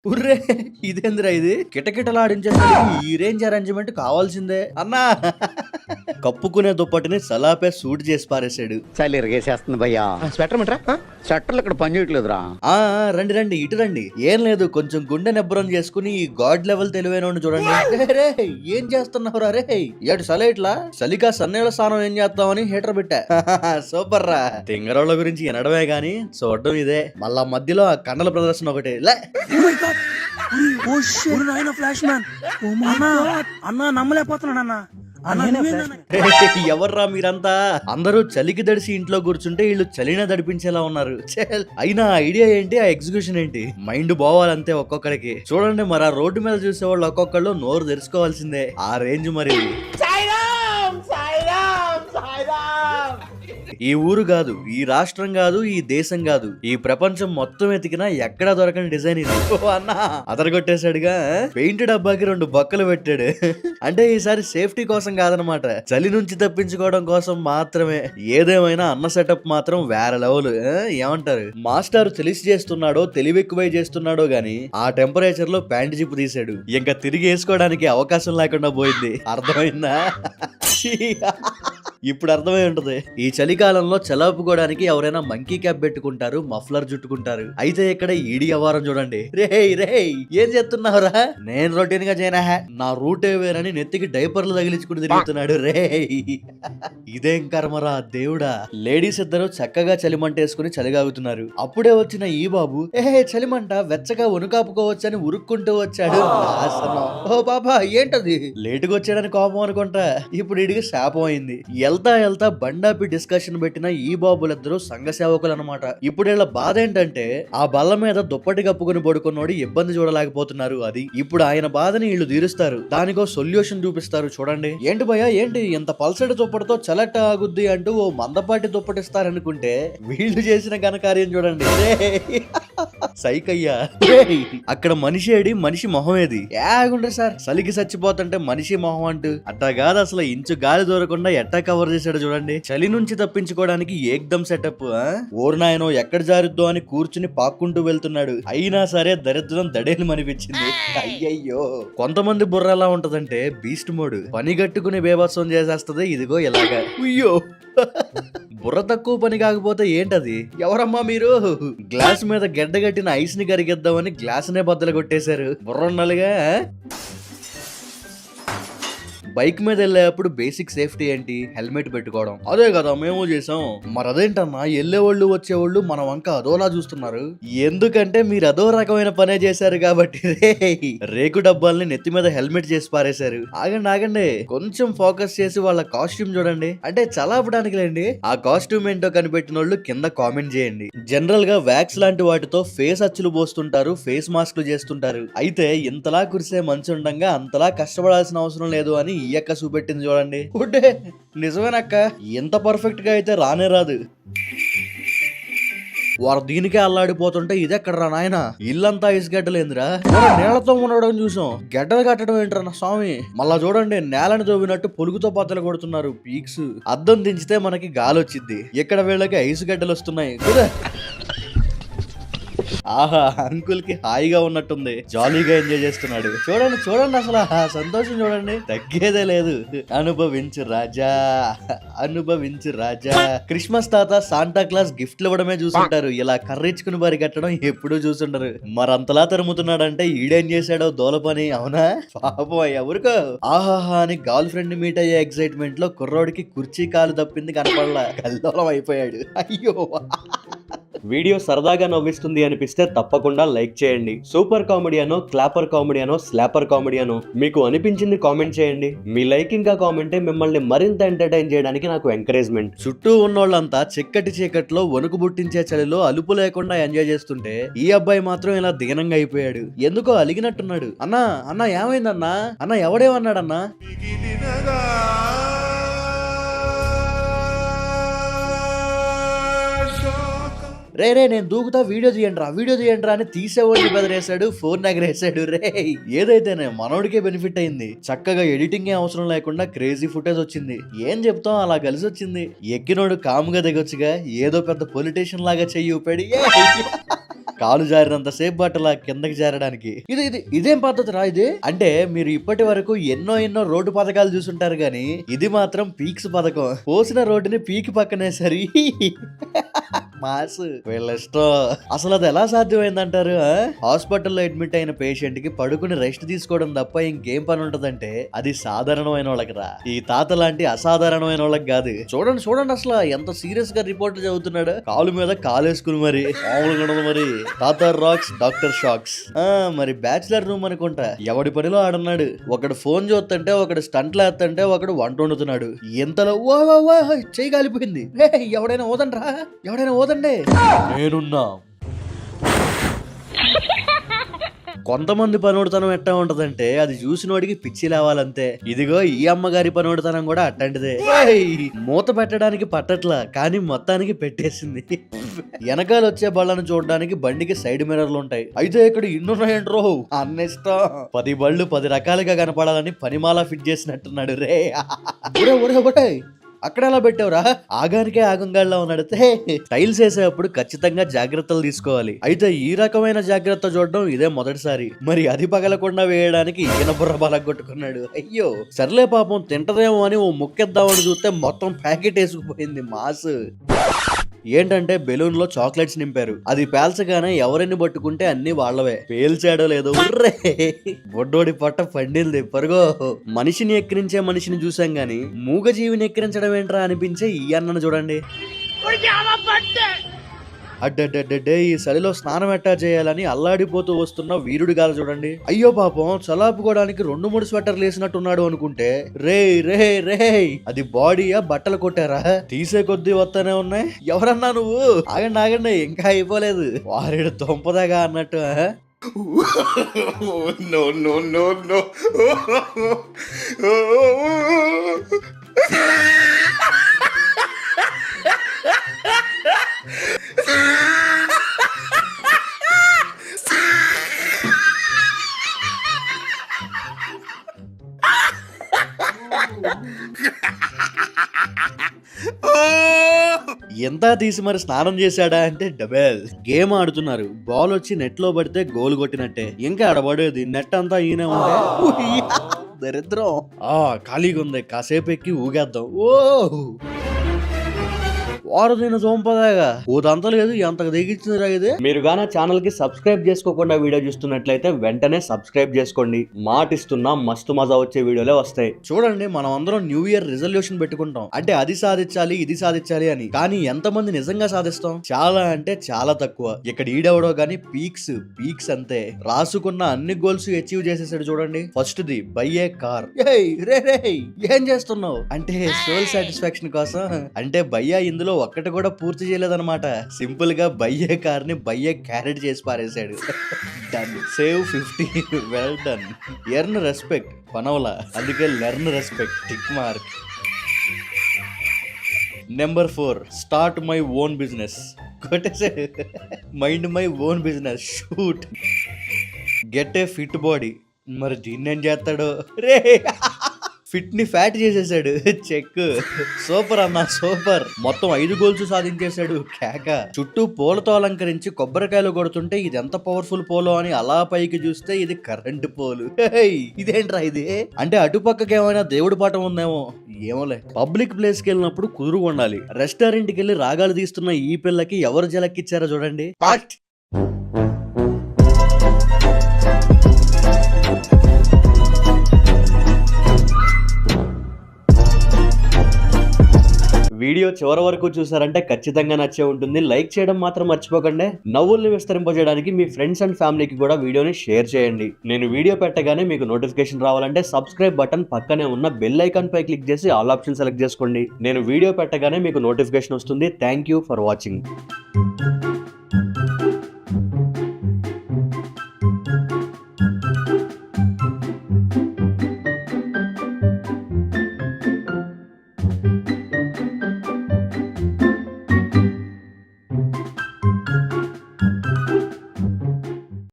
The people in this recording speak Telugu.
ఉర్రే ఇదేందిరా ఇది కిటకిటలాడించేసరికి ఈ రేంజ్ అరేంజ్మెంట్ కావాల్సిందే అన్నా. కప్పుకునే దుప్పటిని సలాపే సూట్ చేసి పారేశాడు. చలి ఇరిగేసేస్తుంది భయ్యా. స్వెటర్ మంటరా? షట్టర్లు ఇక్కడ పని చేయట్లేదురా. రండి రండి ఇటు రండి. ఏం లేదు, కొంచెం గుండె నిబ్బరం చేసుకుని ఈ గాడ్ లెవెల్ తెలివైన చూడండి. రే ఏం చేస్తున్నావురా రే? ఏడు సల ఇట్లా చలిగా సన్నేళ్ళ స్నానం ఏం చేద్దామని హీటర్ పెట్టా. సూపర్ రా. తింగరోళ్ళ గురించి వినడమే గాని చూడడం ఇదే. మళ్ళా మధ్యలో ఆ కండల ప్రదర్శన ఒకటి లే. ఫ్లాష్ మ్యాన్ అన్నా నమ్మలేకపోతున్నాడు ఎవర్రా మీరంతా? అందరూ చలికి దడిసి ఇంట్లో కూర్చుంటే వీళ్ళు చలిన దడిపించేలా ఉన్నారు. అయినా ఐడియా ఏంటి, ఆ ఎగ్జిక్యూషన్ ఏంటి? మైండ్ పోవాలంతే ఒక్కొక్కడికి. చూడండి మరి ఆ రోడ్డు మీద చూసేవాళ్ళు ఒక్కొక్కళ్ళు నోరు తెరుచుకోవాల్సిందే. ఆ రేంజ్ మరి. ఈ ఊరు కాదు, ఈ రాష్ట్రం కాదు, ఈ దేశం కాదు, ఈ ప్రపంచం మొత్తం ఎతికినా ఎక్కడా దొరకని డిజైన్ ఇది. అన్నా అదరగొట్టేశాడుగా. పెయింట్ డబ్బాకి 2 బొక్కలు పెట్టాడు. అంటే ఈసారి సేఫ్టీ కోసం కాదనమాట, చలి నుంచి తప్పించుకోవడం కోసం మాత్రమే. ఏదేమైనా అన్న సెటప్ మాత్రం వేరే లెవెల్. ఏమంటారు? మాస్టర్ తెలిసి చేస్తున్నాడో తెలివి ఎక్కువై చేస్తున్నాడో గాని ఆ టెంపరేచర్ లో ప్యాంట్ జిప్ తీసాడు. ఇంకా తిరిగి వేసుకోవడానికి అవకాశం లేకుండా పోయింది. అర్థమైందా? ఇప్పుడు అర్థమై ఉంటది. ఈ చలికాలంలో చలాపుకోవడానికి ఎవరైనా మంకీ క్యాప్ పెట్టుకుంటారు, మఫ్లర్ చుట్టుకుంటారు. అయితే ఇక్కడ ఈడి వ్యవహారం చూడండి. రే ఏం చేస్తున్నావురా? నేను రొటీన్ గా చేయనా, నా రూటే వేరని నెత్తికి డైపర్లు తగిలించుకుని తిరుగుతున్నాడు. రే ఇదేం కర్మరా దేవుడా. లేడీస్ ఇద్దరు చక్కగా చలిమంటేసుకుని చలిగాగుతున్నారు. అప్పుడే వచ్చిన ఈ బాబు చలిమంట వెచ్చగా వణుకాపుకోవచ్చని ఉరుక్కుంటూ వచ్చాడు. ఓ బాబా ఏంటది? లేటుగా వచ్చాడని కోపం అనుకుంటా. ఇప్పుడు ఇడికి శాపం అయింది. వెళ్తా బండాపి డిస్కషన్ పెట్టిన ఈ బాబులిద్దరూ సంఘ సేవకులు అనమాట. ఇప్పుడు వీళ్ళ బాధ ఏంటంటే ఆ బల్ల మీద దుప్పటి కప్పుకుని పడుకున్నోడు ఇబ్బంది చూడలేకపోతున్నారు. అది ఇప్పుడు ఆయన బాధని వీళ్ళు తీరుస్తారు. దానికో సొల్యూషన్ చూపిస్తారు. చూడండి. ఏంటి భయ్యా ఏంటి ఇంత పల్సటి దుప్పటితో చలట్ట ఆగుద్ది అంటూ ఓ మందపాటి దుప్పటిస్తారనుకుంటే వీళ్ళు చేసిన ఘనకార్యం చూడండి. సైకయ్యా. అక్కడ మనిషి ఏడి, మనిషి మొహం ఏది? ఏగుండే సార్ చలికి చచ్చిపోతుంటే మనిషి మొహం అంటూ. అట్టా కాదు, అసలు ఇంచు గాలి దూరకుండా ఎట్టా కవర్ చేశాడు చూడండి. చలి నుంచి తప్పించుకోవడానికి ఏకదం సెటప్. ఓర్నాయనో ఎక్కడ జారుద్దో అని కూర్చుని పాక్కుంటూ వెళ్తున్నాడు. అయినా సరే దరిద్రం దడేలు అనిపించింది. అయ్యయ్యో. కొంతమంది బుర్ర ఎలా ఉంటదంటే బీస్ట్ మోడ్. పని గట్టుకుని బేభత్సం చేసేస్తది. ఇదిగో ఇలాగా. అయ్యో బుర్ర తక్కువ పని కాకపోతే ఏంటది? ఎవరమ్మా మీరు? గ్లాస్ మీద గడ్డగట్టిన ఐస్ ని కరిగిద్దామని గ్లాస్ నే బద్దలు కొట్టేశారు. బుర్ర ఉన్నలుగా. బైక్ మీద వెళ్ళేటప్పుడు బేసిక్ సేఫ్టీ ఏంటి? హెల్మెట్ పెట్టుకోవడం. అదే కదా మేము చేసాం. మరి అదేంటన్నా వెళ్ళేవాళ్ళు వచ్చేవాళ్ళు మన వంక అదోలా చూస్తున్నారు? ఎందుకంటే మీరు అదో రకమైన పనే చేశారు కాబట్టి. రేకు డబ్బాల్ని నెత్తి మీద హెల్మెట్ చేసి పారేశారు. ఆగండి కొంచెం ఫోకస్ చేసి వాళ్ళ కాస్ట్యూమ్ చూడండి. అంటే చలాపడానికి లేండి. ఆ కాస్ట్యూమ్ ఏంటో కనిపెట్టిన వాళ్ళు కింద కామెంట్ చేయండి. జనరల్ గా వ్యాక్స్ లాంటి వాటితో ఫేస్ అచ్చులు పోస్తుంటారు, ఫేస్ మాస్క్లు చేస్తుంటారు. అయితే ఇంతలా కురిసే మంచు ఉండంగా అంతలా కష్టపడాల్సిన అవసరం లేదు అని ఈ అక్క చూపెట్టింది చూడండి. ఉంటే నిజమేనక్క, ఎంత పర్ఫెక్ట్ గా అయితే రానే రాదు. వారు దీనికే అల్లాడిపోతుంటే ఇదెక్కడ రా నాయన? ఇల్లంతా ఇసుగడ్డలేందిరా? నేలతో ఉండడం చూసాం, గడ్డలు కట్టడం ఏంట్రా నా స్వామి? మళ్ళా చూడండి నేలని తవ్వినట్టు పొలుగుతో బద్దలు కొడుతున్నారు. పీక్స్ అద్దం దించితే మనకి గాలి వచ్చింది. ఇక్కడ వీళ్ళకి ఐసు గడ్డలు వస్తున్నాయి. ఆహా అంకుల్ కి హాయిగా ఉన్నట్టుంది. జాలీగా ఎంజాయ్ చేస్తున్నాడు. చూడండి అసలు ఆ సంతోషం చూడండి, తగ్గేదే లేదు. అనుభవించు రాజా, అనుభవించు రాజా. క్రిస్మస్ తాత సాంటా క్లాస్ గిఫ్ట్లు ఇవ్వడమే చూసుంటారు. ఇలా కర్రిచ్చుకుని బారి కట్టడం ఎప్పుడూ చూసుంటారు. మరంతలా తరుముతున్నాడంటే ఈడేం చేశాడో దోల పని. అవునా పాపం ఎవరికో. ఆహాహా అని గర్ల్ ఫ్రెండ్ మీట్ అయ్యే ఎక్సైట్మెంట్ లో కుర్రోడికి కుర్చీ కాలు తప్పింది కనపడలా. కల్లోలం అయిపోయాడు. అయ్యో. వీడియో సరదాగా నవ్విస్తుంది అనిపిస్తే తప్పకుండా లైక్ చేయండి. సూపర్ కామెడీ అనో, క్లాపర్ కామెడీ అనో, స్లాపర్ కామెడీ అనో మీకు అనిపించింది కామెంట్ చేయండి. మీ లైక్ ఇంకా కామెంటే మిమ్మల్ని మరింత ఎంటర్టైన్ చేయడానికి నాకు ఎంకరేజ్మెంట్. చుట్టూ ఉన్నోళ్ళంతా చిక్కటి చీకట్లో వణుకు బుట్టించే చలిలో అలుపు లేకుండా ఎంజాయ్ చేస్తుంటే ఈ అబ్బాయి మాత్రం ఇలా దీనంగా అయిపోయాడు. ఎందుకో అలిగినట్టున్నాడు. అన్నా ఏమైందన్నా? అన్న ఎవడేమన్నాడన్నా? రే నేను దూకుతా వీడియో తీయండి రా అని తీసేవాడిని బెదిరేశాడు. ఫోన్ ఎగరేశాడు. రే ఏదైతేనే మనోడికే బెనిఫిట్ అయింది. చక్కగా ఎడిటింగ్ అవసరం లేకుండా క్రేజీ ఫుటేజ్ వచ్చింది. ఏం చెప్తాం, అలా కలిసి వచ్చింది. ఎక్కినోడు కాముగా దిగొచ్చుగా, ఏదో పెద్ద పొలిటీషియన్ లాగా చెయ్యి ఊపాడు. కాలు జారినంత సేపు బట్టలా కిందకి చేరడానికి. ఇదేం పద్ధతి రా ఇది? అంటే మీరు ఇప్పటి వరకు ఎన్నో రోడ్డు పథకాలు చూసుంటారు గాని ఇది మాత్రం పీక్స్ పథకం. పోసిన రోడ్డుని పీకి పక్కనే సరి మాస్ వీళ్ళ ఇష్టం. అసలు అది ఎలా సాధ్యమైందంటారు? హాస్పిటల్లో అడ్మిట్ అయిన పేషెంట్ కి పడుకుని రెస్ట్ తీసుకోవడం తప్ప ఇంకేం పని ఉంటదంటే అది సాధారణమైన వాళ్ళకి రా. ఈ తాత లాంటి అసాధారణమైన వాళ్ళకి కాదు. చూడండి అసలు ఎంత సీరియస్ గా రిపోర్ట్ చదువుతున్నాడు. కాలు మీద కాలేసుకుని మరి మామూలుగా మరి తాత రాక్స్ డాక్టర్ షాక్స్. మరి బ్యాచిలర్ రూమ్ అనుకుంటా. ఎవడి పనిలో ఆడున్నాడు. ఒకడు ఫోన్ చూస్తుంటే ఒకడు స్టంట్లు వేస్తుంటే ఒకడు వంట వండుతున్నాడు. ఎంతలో చేయి కాలిపోయింది. ఎవడైనా ఓదండి నేనున్నా. కొంతమంది పనోడుతనం ఎట్టా ఉంటదంటే అది చూసిన వాడికి పిచ్చి లేవాలంతే. ఇదిగో ఈ అమ్మగారి పనోడుతనం కూడా అట్టంటిదే. మూత పెట్టడానికి పట్టట్లా కానీ మొత్తానికి పెట్టేసింది. వెనకాల వచ్చే బళ్ళను చూడడానికి బండికి సైడ్ మిర్రర్లు ఉంటాయి. అయితే ఇక్కడ ఇన్నున్నాయంట్రో అన్నిష్టం. 10 బళ్ళు 10 రకాలుగా కనపడాలని పనిమాల ఫిట్ చేసినట్టున్నాడు రే. అక్కడ ఎలా పెట్టావురా? ఆగానికే ఆగంగాళ్ళ ఉన్నాడు. టైల్స్ వేసేటప్పుడు ఖచ్చితంగా జాగ్రత్తలు తీసుకోవాలి. అయితే ఈ రకమైన జాగ్రత్త చూడడం ఇదే మొదటిసారి. మరి అది పగలకుండా వేయడానికి ఈయన బుర్ర బలగొట్టుకున్నాడు. అయ్యో సర్లే పాపం తింటదేమో అని ఓ ముక్కేద్దామని చూస్తే మొత్తం ప్యాకెట్ వేసుకుపోయింది మాస్. ఏంటంటే బెలూన్ లో చాక్లెట్స్ నింపారు. అది పేల్చగానే ఎవరిని పట్టుకుంటే అన్ని వాళ్ళవే. పేల్చాడో లేదో బొడ్డోడి పొట్ట పండిల్ది పరుగో. మనిషిని ఎక్కిరించే మనిషిని చూసాం గాని మూగజీవిని ఎక్కిరించడం ఏంట్రా అనిపించే ఈ అన్నను చూడండి. అడ్డడ్డే ఈ చలిలో స్నానం ఎట్టా చేయాలని అల్లాడిపోతూ వస్తున్న వీరుడి గారు చూడండి. అయ్యో పాపం చలాపుకోవడానికి 2-3 స్వెటర్లు వేసినట్టున్నాడు అనుకుంటే రే అది బాడీయా బట్టలు కొట్టారా? తీసే కొద్దీ వస్తానే ఉన్నాయి. ఎవరన్నా నువ్వు? ఆగండి ఇంకా అయిపోలేదు. వారేడు తొంపదాగా అన్నట్టు. No. ఎంత తీసి మరి స్నానం చేశాడా అంటే డబల్. గేమ్ ఆడుతున్నారు. బాల్ వచ్చి నెట్ లో పడితే గోల్ కొట్టినట్టే. ఇంకా ఆడబడేది నెట్ అంతా ఈయన ఉంటే దరిద్రం. ఖాళీగా ఉంది, కాసేపు ఎక్కి ఊగేద్దాం. వారదైన సోంపదాగా ఓదంతా లేదు ఎంతకు దిగించిందిరా ఇది. మీరు గానా ఛానల్ కి సబ్స్క్రైబ్ చేసుకోకుండా వీడియో చూస్తున్నట్లయితే వెంటనే సబ్స్క్రైబ్ చేసుకోండి. మాటిస్తున్నా మస్తు మజా వచ్చే వీడియోలే వస్తాయి. చూడండి మనం అందరం న్యూ ఇయర్ రిజల్యూషన్ పెట్టుకుంటాం. అంటే అది సాధించాలి ఇది సాధించాలి అని. కానీ ఎంతమంది నిజంగా సాధిస్తాం? చాలా అంటే చాలా తక్కువ. ఇక్కడ ఈడెవడో గానీ పీక్స్ అంతే. రాసుకున్న అన్ని గోల్స్ అచీవ్ చేసేసాడు చూడండి. First the by A car. ఏం చేస్తున్నావు అంటే సోల్ సాటిస్ఫాక్షన్ కోసం. అంటే భయ్యా ఇందులో ఒక్కటి కూడా పూర్తి చేయలేదన్నమాట. సింపుల్ గా బయ్యే కార్ ని బయ్యే క్యారెట్ చేసి పారేశాడు. Done. Save 50. Well done. Earn respect పనవలా. అందుకే learn respect tick mark. Number 4 start my own business. కొట్టేసే. Mind my own business. Shoot. Get a fit body. మరి దీన్ని ఏం చేస్తాడో రే. ఫిట్ ని ఫ్యాట్ చేసేసాడు. చెక్. సూపర్ అన్న సూపర్. మొత్తం 5 గోల్స్ సాధించేశాడు. కేక. చుట్టూ పూలతో అలంకరించి కొబ్బరికాయలు కొడుతుంటే ఇది ఎంత పవర్ఫుల్ పోలో అని అలా పైకి చూస్తే ఇది కరెంట్ పోలు. ఇదేంట్రా ఇది? అంటే అటుపక్కకి ఏమైనా దేవుడి పాఠం ఉందేమో. ఏమోలే. పబ్లిక్ ప్లేస్ కి వెళ్ళినప్పుడు కుదురు ఉండాలి. రెస్టారెంట్ కి వెళ్ళి రాగాలు తీస్తున్న ఈ పిల్లకి ఎవరు జలక్కిచ్చారో చూడండి. వీడియో చివరి వరకు చూసారంటే ఖచ్చితంగా నచ్చే ఉంటుంది. లైక్ చేయడం మాత్రం మర్చిపోకండి. నవ్వుల్ని విస్తరింపజేయడానికి మీ ఫ్రెండ్స్ అండ్ ఫ్యామిలీకి కూడా వీడియోని షేర్ చేయండి. నేను వీడియో పెట్టగానే మీకు నోటిఫికేషన్ రావాలంటే సబ్స్క్రైబ్ బటన్ పక్కనే ఉన్న బెల్ ఐకాన్ పై క్లిక్ చేసి ఆల్ ఆప్షన్ సెలెక్ట్ చేసుకోండి. నేను వీడియో పెట్టగానే మీకు నోటిఫికేషన్ వస్తుంది. Thank you for watching.